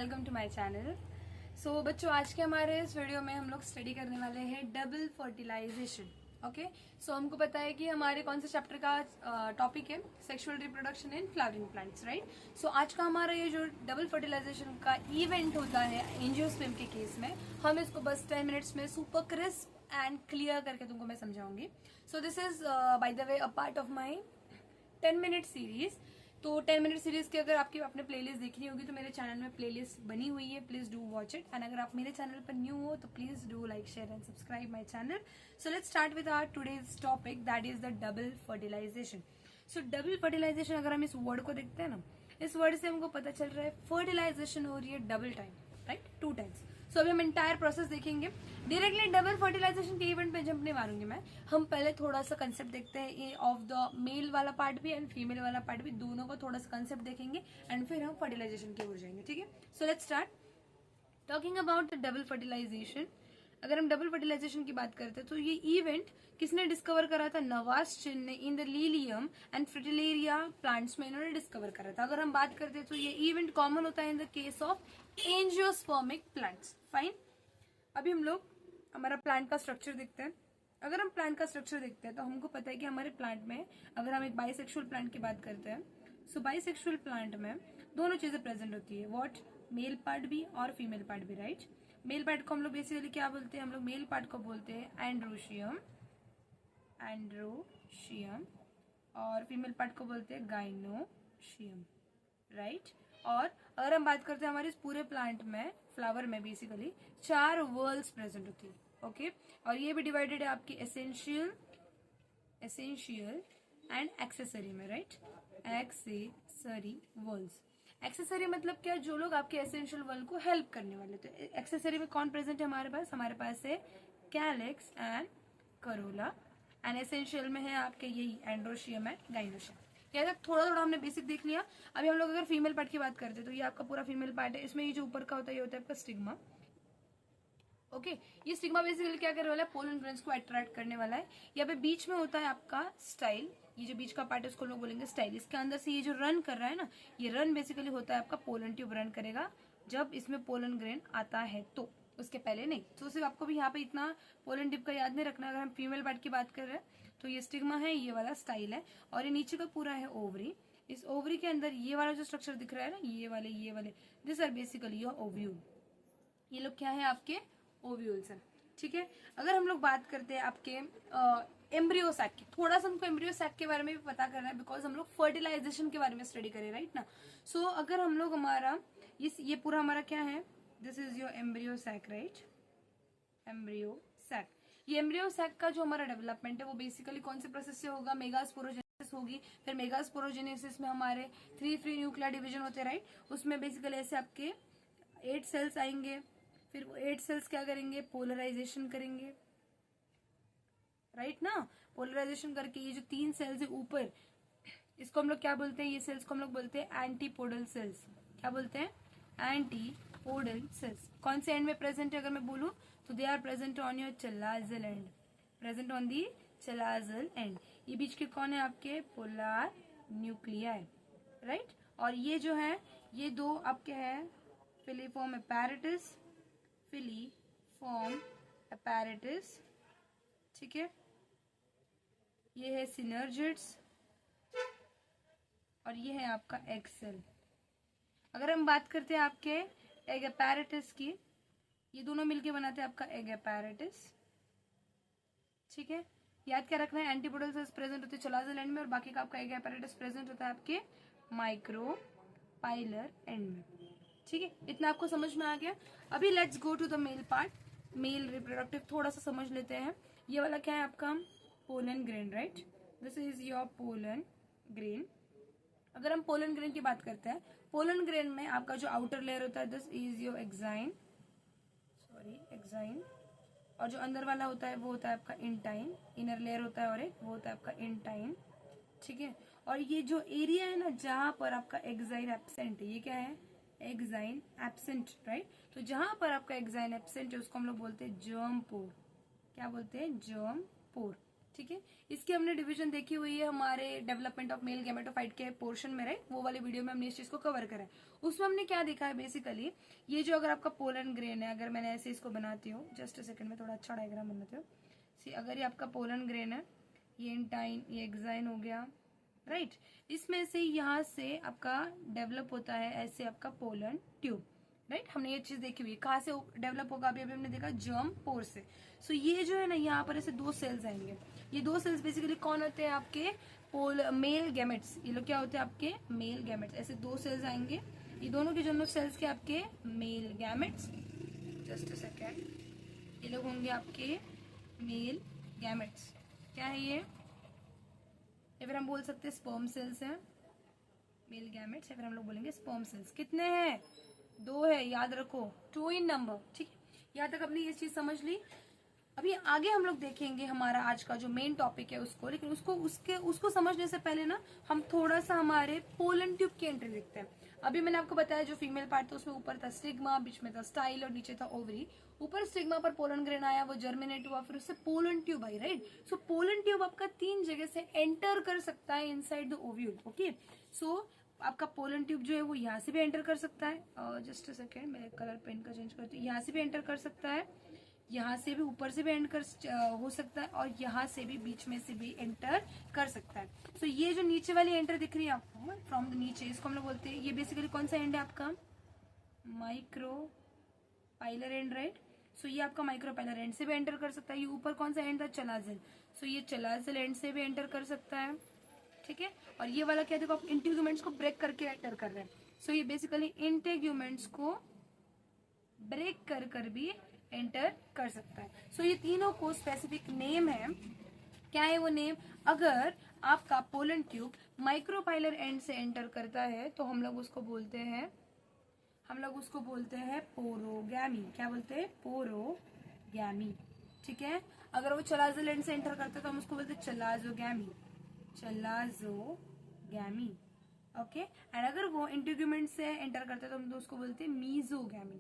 Welcome to my channel. So बच्चों, आज के हमारे इस वीडियो में हम लोग स्टडी करने वाले हैं डबल फर्टिलाइजेशन। ओके, सो हमको पता है कि हमारे कौन से चैप्टर का टॉपिक है sexual reproduction in flowering plants, right. So आज का हमारा ये जो डबल फर्टिलाइजेशन का इवेंट होता है एंजियोस्पर्म के केस में, हम इसको बस 10 मिनट्स में सुपर क्रिस्प एंड क्लियर करके तुमको मैं समझाऊंगी। So this is by the way a part of my 10 minute series. तो 10 मिनट सीरीज की अगर आपकी आपने प्लेलिस्ट देखनी होगी तो मेरे चैनल में प्लेलिस्ट बनी हुई है, please do watch it. And अगर आप मेरे चैनल पर न्यू हो तो please do like, share and subscribe my channel. So let's start with our today's topic, that is the double fertilisation. So double fertilisation, अगर हम इस वर्ड को देखते हैं ना, इस वर्ड से हमको पता चल रहा है फर्टिलाइजेशन हो रही है डबल टाइम, राइट, 2 टाइम्स। सो अभी हम एंटायर प्रोसेस देखेंगे। डायरेक्टली डबल फर्टिलाइजेशन के इवेंट पे जंप नहीं मारूंगी मैं। हम पहले थोड़ा सा कंसेप्ट देखते हैं ऑफ द मेल वाला पार्ट भी एंड फीमेल वाला पार्ट भी, दोनों को थोड़ा सा कंसेप्ट देखेंगे एंड फिर हम फर्टिलाइजेशन की ओर जाएंगे, ठीक है। So let's start talking about double fertilisation. अगर हम डबल फर्टिलाइजेशन की बात करते हैं तो ये इवेंट किसने डिस्कवर करा था? नवास-चिन ने in the lilium and fritillaria plants में इन्होंने डिस्कवर करा था। अगर हम बात करते हैं तो ये इवेंट कॉमन होता है in the case of angiospermic plants. Fine, अभी हम लोग हमारा प्लांट का स्ट्रक्चर देखते हैं। अगर हम प्लांट का स्ट्रक्चर देखते हैं तो हमको पता है कि हमारे प्लांट में, अगर हम एक बाइसेक्सुअल प्लांट की बात करते हैं, सो बाइसेक्सुअल प्लांट में दोनों चीजें प्रेजेंट होती है, व्हाट, मेल पार्ट भी और फीमेल पार्ट भी, राइट। मेल पार्ट को हम लोग बेसिकली क्या बोलते हैं? हम लोग मेल पार्ट को बोलते हैं एंड्रोशियम, एंड्रोशियम, और फीमेल पार्ट को बोलते हैं गाइनोशियम, राइट। और अगर हम बात करते हैं हमारे इस पूरे प्लांट में, फ्लावर में बेसिकली 4 वर्ल्स प्रेजेंट होती है, ओके। और ये भी डिवाइडेड है आपकी एसेंशियल एंड एक्सेसरी में, राइट। एक्सेसरी वर्ल्स, एक्सेसरी मतलब क्या? जो लोग आपके एसेंशियल वर्ल्ड को हेल्प करने वाले। तो एक्सेसरी में कौन प्रेजेंट है हमारे पास? हमारे पास है calyx and Corolla. And essential में है आपके यही एंड्रोशियम एंड गाइनोशियम। यहाँ तक थोड़ा थोड़ा हमने बेसिक देख लिया। अभी हम लोग अगर फीमेल पार्ट की बात करते हैं तो ये आपका पूरा फीमेल पार्ट है। इसमें ये जो ऊपर का होता है ये होता है आपका स्टिग्मा, ओके। ये स्टिग्मा बेसिकली क्या करने वाला है? पोलन ग्रेन्स को अट्रैक्ट करने वाला है। यहाँ पे बीच में होता है आपका स्टाइल, ये जो बीच का पार्ट है उसको लोग बोलेंगे स्टाइल। इसके अंदर से ये जो रन कर रहा है ना, ये रन बेसिकली होता है आपका पोलन ट्यूब रन करेगा जब इसमें पोलन ग्रेन आता है, तो उसके पहले नहीं। तो सिर्फ आपको भी यहाँ पे इतना पोलन ट्यूब का याद नहीं रखना। अगर हम फीमेल पार्ट की बात कर रहे हैं तो ये स्टिग्मा है, ये वाला स्टाइल है, और ये नीचे का पूरा है ओवरी। इस ओवरी के अंदर ये वाला जो स्ट्रक्चर दिख रहा है ना, ये वाले this are basically your ovule. ये लोग क्या है? आपके ओव्यूल्स हैं, ठीक है। अगर हम लोग बात करते हैं आपके एम्ब्रियो सैक की, थोड़ा सा हमको एम्ब्रियो सैक के बारे में भी पता करना है बिकॉज हम लोग फर्टिलाइजेशन के बारे में स्टडी करें, राइट ना। सो अगर हम लोग हमारा ये पूरा हमारा क्या है? This is your embryo sac, right, embryo sac. ये एम्ब्रियो सैक का जो हमारा डेवलपमेंट है वो बेसिकली कौन से प्रोसेस से होगा? मेगास्पोरोजेनेसिस होगी। फिर मेगास्पोरोजेनेसिस में हमारे 3 फ्री न्यूक्लियर डिवीजन होते हैं, राइट। उसमें बेसिकली ऐसे आपके 8 सेल्स आएंगे। फिर वो 8 सेल्स क्या करेंगे? पोलराइजेशन करेंगे, राइट ना। पोलराइजेशन करके ये जो 3 सेल्स है ऊपर, इसको हम लोग क्या बोलते हैं? ये सेल्स को हम लोग बोलते हैं एंटीपोडल सेल्स। क्या बोलते हैं? Antipodal cells. कौन से एंड में प्रेजेंट है अगर मैं बोलूं तो they are present on your chalazal end, present on the chalazal end. ये बीच के कौन है? आपके पोलर न्यूक्लियाई, राइट। और ये जो है ये 2 आपके है फिलीफॉर्म अपैरेटस, फिलीफॉर्म अपैरेटस, ठीक है। ये है सिनर्जिड्स और ये है आपका एग सेल। अगर हम बात करते हैं आपके एग अपैरेटस की, ये दोनों मिलके बनाते हैं आपका एग अपैरेटस, ठीक है। याद क्या रखना है? एंटीपोडल सेल्स प्रेजेंट होते हैं चलाजल एंड में और बाकी का आपका एग अपैरेटस प्रेजेंट होता है आपके माइक्रोपाइलर एंड में, ठीक है। इतना आपको समझ में आ गया। अभी let's go to the male part, male reproductive थोड़ा सा समझ लेते हैं। ये वाला क्या है आपका? Pollen grain, right. This is your pollen grain. अगर हम पोलन ग्रेन की बात करते हैं, पोलन ग्रेन में आपका जो आउटर लेयर होता है दिस इज योर एक्साइन, और जो अंदर वाला होता है वो होता है आपका इंटाइन। इनर लेयर होता है और एक वो होता है आपका इंटाइन, ठीक है। और ये जो एरिया है ना जहां पर आपका एक्साइन एब्सेंट है, ये क्या है? Exine absent, right. तो जहां पर आपका एक्साइन एब्सेंट है उसको हम लोग बोलते हैं जर्म पोर। क्या बोलते हैं? जर्म पोर, ठीक है। इसकी हमने डिवीजन देखी हुई है हमारे डेवलपमेंट ऑफ मेल गैमेटोफाइट के पोर्शन में, राइट। वो वाले वीडियो में हमने इस चीज को कवर करा है। उसमें हमने क्या देखा है बेसिकली, ये जो अगर आपका पोलन ग्रेन है, अगर मैंने ऐसे इसको बनाती हूँ, जस्ट सेकंड में थोड़ा अच्छा डायग्राम बनाती हूँ। अगर ये आपका पोलन ग्रेन है, ये इंटाइन, ये एक्साइन हो गया, राइट। इसमें से यहाँ से आपका डेवलप होता है ऐसे आपका पोलन ट्यूब, राइट। हमने ये चीज देखी हुई, कहाँ से डेवलप होगा अभी हमने देखा, जर्म पोर से। सो ये जो है ना, यहाँ पर ऐसे 2 सेल्स आएंगे। ये 2 सेल्स बेसिकली कौन होते हैं, आपके मेल गैमेट्स। ये लोग क्या होते हैं, आपके मेल गैमेट्स। ऐसे 2 सेल्स आएंगे, ये दोनों के दोनों सेल्स के आपके male gametes. Just a second, ये लोग होंगे आपके मेल गैमेट्स। क्या है ये, या फिर हम बोल सकते हैं स्पर्म सेल्स हैं, मेल गैमेट्स, या फिर हम लोग बोलेंगे स्पर्म सेल्स। कितने हैं, 2 है, याद रखो, 2 इन नंबर, ठीक है। यहाँ तक अपनी ये चीज समझ ली। अभी आगे हम लोग देखेंगे हमारा आज का जो मेन टॉपिक है उसको, लेकिन उसको समझने से पहले ना हम थोड़ा सा हमारे पोलन ट्यूब की एंट्री देखते हैं। अभी मैंने आपको बताया जो फीमेल पार्ट था उसमें ऊपर था स्टिग्मा, बीच में था स्टाइल और नीचे था ओवरी। ऊपर स्टिग्मा पर पोलन ग्रेन आया, वो जर्मिनेट हुआ, फिर उससे पोलन ट्यूब आई, राइट। सो पोलन ट्यूब आपका 3 जगह से एंटर कर सकता है इनसाइड द ओव्यूल, ओके। सो आपका पोलन ट्यूब जो है वो यहाँ से भी एंटर कर सकता है, जस्ट अ सेकेंड मैं कलर पेन का चेंज करती हूँ। यहाँ से भी एंटर कर सकता है, यहाँ से भी ऊपर से भी एंटर हो सकता है, और यहाँ से भी बीच में से भी एंटर कर सकता है। सो ये जो नीचे वाली एंटर दिख रही है आपको फ्रॉम द नीचे, इसको हम लोग बोलते हैं, ये बेसिकली कौन सा एंड है आपका, माइक्रो पाइलर एंड, राइट। सो ये आपका माइक्रो पाइलर एंड से भी एंटर कर सकता है। ये ऊपर कौन सा एंड था, चलाजल। सो ये चलाजल एंड से भी एंटर कर सकता है, ठीक है। और ये वाला क्या, देखो आप इंटेग्यूमेंट्स को ब्रेक करके एंटर कर रहे हैं। सो ये बेसिकली इंटेग्यूमेंट्स को ब्रेक कर भी एंटर कर सकता है। सो ये तीनों को स्पेसिफिक नेम है। क्या है वो नेम, अगर आपका पोलन ट्यूब माइक्रोपाइलर एंड से एंटर करता है तो हम लोग उसको बोलते हैं पोरोगैमी। क्या बोलते हैं, पोरोगैमी, ठीक है। अगर वो चलाजल एंड से एंटर करता है तो हम उसको बोलते हैं चलाजोगैमी, ओके। एंड अगर वो इंटेग्यूमेंट से एंटर करता है तो हम तो उसको बोलते हैं मीजोगैमी,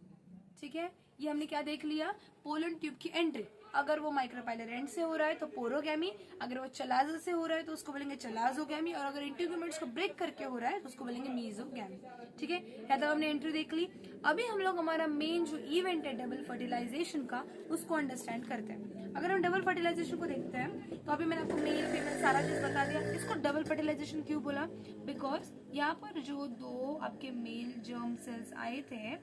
ठीक है। ये हमने क्या देख लिया, पोलन ट्यूब की एंट्री। अगर वो माइक्रोपाइलर एंड से हो रहा है तो पोरोगैमी, अगर वो चलाजल से हो रहा है तो उसको बोलेंगे चलाजोगैमी, और अगर इंटेग्यूमेंट्स को ब्रेक करके हो रहा है तो उसको बोलेंगे मीजोगैमी, ठीक है। या तो हमने एंट्री देख ली। अभी हम लोग हमारा मेन जो इवेंट है डबल फर्टिलाइजेशन का, उसको अंडरस्टैंड करते हैं। अगर हम डबल फर्टिलाइजेशन को देखते हैं तो अभी मैंने आपको मेल फीमेल सारा चीज बता दिया। इसको डबल फर्टिलाइजेशन क्यों बोला, बिकॉज यहाँ पर जो 2 आपके मेल जर्म सेल्स आए थे,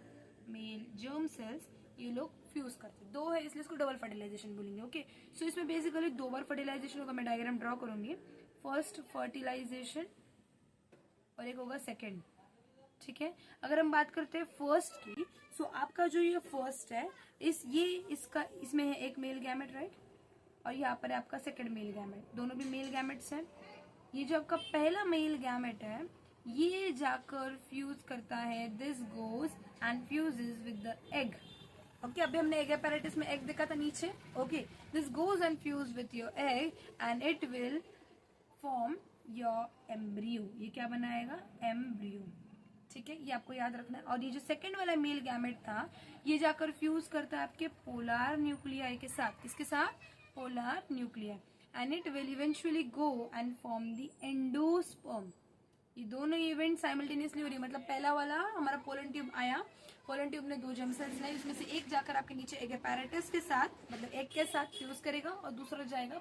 मेल जर्म सेल्स, ये लोग फ्यूज करते, 2 है इसलिए इसको डबल फर्टिलाइजेशन बोलेंगे, ओके। सो इसमें बेसिकली 2 बार फर्टिलाइजेशन होगा। मैं डायग्राम ड्रॉ करूंगी, फर्स्ट फर्टिलाइजेशन और एक होगा सेकेंड, ठीक है। अगर हम बात करते हैं फर्स्ट की, सो आपका जो ये फर्स्ट है, इसमें है एक मेल गैमेट, राइट, और यहाँ पर है आपका सेकेंड मेल गैमेट, दोनों भी मेल गैमेट्स हैं। ये जो आपका पहला मेल गैमेट है ये जाकर फ्यूज करता है, this goes and fuses with the egg, okay. अभी हमने एग apparatus में एग देखा था नीचे, okay. This goes and fuse with your egg and it will form your embryo. ये क्या बनाएगा, एम्ब्रियो, ठीक है। ये आपको याद रखना है। और ये जो सेकंड वाला मेल गैमेट था ये जाकर फ्यूज करता है आपके पोलर न्यूक्लियाई के साथ, किसके साथ, polar nuclei, and it will eventually go and form the endosperm. ये दोनों इवेंट साइमल्टेनियसली हो रही है, मतलब पहला वाला हमारा पोलन ट्यूब आया, पोलन ट्यूब ने 2 जर्म सेल्स लाई, उसमें से एक जाकर आपके नीचे एग apparatus के साथ, मतलब एग के साथ फ्यूज करेगा, और दूसरा जाएगा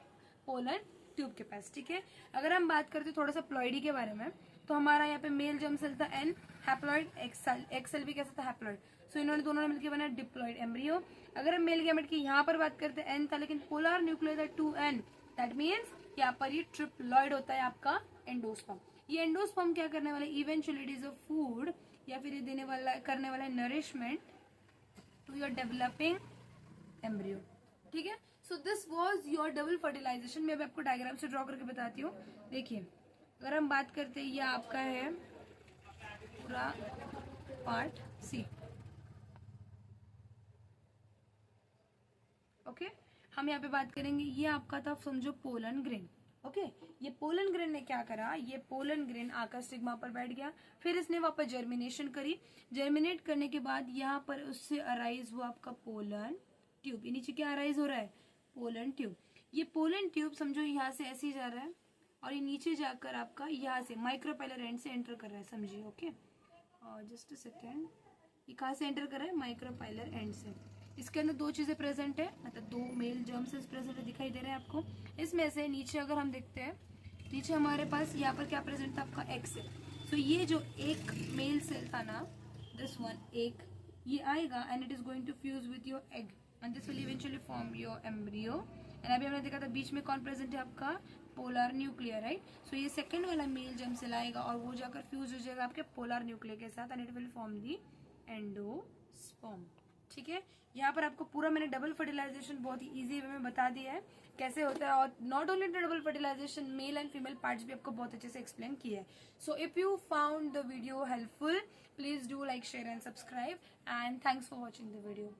पोलन ट्यूब के पास, ठीक है। अगर हम बात करते थोड़ा सा प्लॉइडी के बारे में, तो हमारा यहाँ पे मेल जर्म सेल था एन, हैप्लॉइड, एक्सेल भी कैसा था, हैप्लॉइड। सो इन्होंने दोनों ने मिलकर बनाया डिप्लॉइड एम्ब्रियो। अगर हम मेल गैमेट की यहाँ पर बात करते हैं, एन था लेकिन पोलर न्यूक्लियर था 2n, दैट मीन्स यहाँ पर ये ट्रिप्लॉइड होता है आपका एंडोस्पर्म। ये एंडोस्पर्म क्या करने वाला है, eventually it is a food, या फिर ये देने वाला करने वाला है nourishment to your developing embryo, ठीक है। So this was your double fertilisation. मैं अभी आपको डायग्राम से ड्रॉ करके बताती हूँ। देखिए अगर हम बात करते हैं, ये आपका है पूरा पार्ट सी, ओके। हम यहाँ पे बात करेंगे, ये आपका था समझो पोलन ग्रेन, ओके। ये पोलन ग्रेन ने क्या करा, ये पोलन ग्रेन आकर स्टिग्मा पर बैठ गया, फिर इसने वापस जर्मिनेशन करी, जर्मिनेट करने के बाद यहाँ पर उससे अराइज हुआ आपका पोलन ट्यूब। नीचे क्या अराइज हो रहा है, पोलन ट्यूब। ये पोलन ट्यूब समझो यहाँ से ऐसे ही जा रहा है और ये नीचे जाकर आपका यहाँ से माइक्रोपाइलर एंड से एंटर कर रहा है, समझिए। ओके, जस्ट अ सेकेंड, ये कहाँ से एंटर कर रहा है? माइक्रोपाइलर एंड से। इसके अंदर दो चीजें प्रेजेंट है, मतलब दो मेल जर्म सेल्स प्रेजेंट है, दिखाई दे रहे हैं आपको। इसमें से नीचे अगर हम देखते हैं, नीचे हमारे पास यहाँ पर क्या प्रेजेंट था? आपका एग सेल। सो ये जो एक मेल सेल था ना, दिस वन एक, ये आएगा and it is going to fuse with your egg and this will eventually form your embryo. And अभी हमने देखा था बीच में कौन प्रेजेंट है? आपका पोलर न्यूक्लियर, राइट। सो ये सेकंड वाला मेल जर्म सेल आएगा और वो जाकर फ्यूज हो जाएगा आपके पोलर न्यूक्लियर के साथ and it will form the endosperm. ठीक है, यहाँ पर आपको पूरा मैंने डबल फर्टिलाइजेशन बहुत ही इजी वे में बता दिया है कैसे होता है, और not only double fertilisation, male and female parts भी आपको बहुत अच्छे से एक्सप्लेन किया है। So if you found the video helpful, please do like, share and subscribe, and thanks for watching the video.